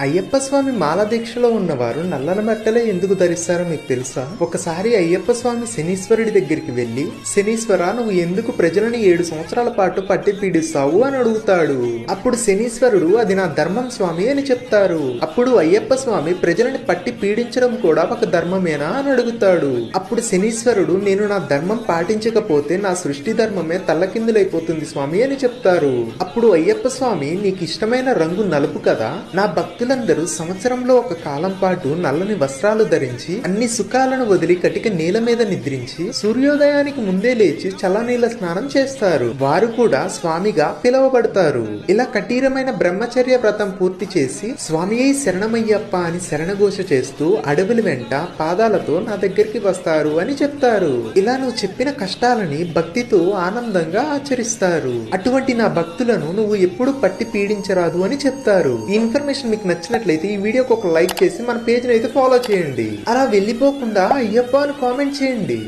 అయ్యప్ప స్వామి మాల దీక్షలో ఉన్నవారు నల్లని బట్టలే ఎందుకు ధరిస్తారో మీకు తెలుసా? ఒకసారి అయ్యప్ప స్వామి శనీశ్వరుడి దగ్గరికి వెళ్లి, శనీశ్వర నువ్వు ఎందుకు ప్రజలని 7 సంవత్సరాల పాటు పట్టి పీడిస్తావు అని అడుగుతాడు. అప్పుడు శనీశ్వరుడు అది నా ధర్మం స్వామి అని చెప్తారు. అప్పుడు అయ్యప్ప స్వామి ప్రజలని పట్టి పీడించడం కూడా ఒక ధర్మమేనా అని అడుగుతాడు. అప్పుడు శనీశ్వరుడు నేను నా ధర్మం పాటించకపోతే నా సృష్టి ధర్మమే తల్లకిందులైపోతుంది స్వామి అని చెప్తారు. అప్పుడు అయ్యప్ప స్వామి నీకు ఇష్టమైన రంగు నలుపు కదా, నా భక్తులందరూ సంవత్సరంలో ఒక కాలం పాటు నల్లని వస్త్రాలు ధరించి అన్ని సుఖాలను వదిలి కటిక నేల మీద నిద్రించి సూర్యోదయానికి ముందే లేచి చల్లనీళ్ళ స్నానం చేస్తారు. వారు కూడా స్వామిగా పిలువబడతారు. ఇలా కఠినమైన బ్రహ్మచర్య వ్రతం పూర్తి చేసి స్వామియే శరణమయ్యప్ప అని శరణఘోష చేస్తూ అడవుల వెంట పాదాలతో నా దగ్గరికి వస్తారు అని చెప్తారు. ఇలా నువ్వు చెప్పిన కష్టాలని భక్తితో ఆనందంగా ఆచరిస్తారు. అటువంటి నా భక్తులను నువ్వు ఎప్పుడు పట్టి పీడించరాదు అని చెప్తారు. ఈ ఇన్ఫర్మేషన్ మీకు నచ్చినట్లయితే ఈ వీడియోకి ఒక లైక్ చేసి మన పేజ్ ని అయితే ఫాలో చేయండి. అలా వెళ్ళిపోకుండా అయ్యప్ప అని కామెంట్ చేయండి.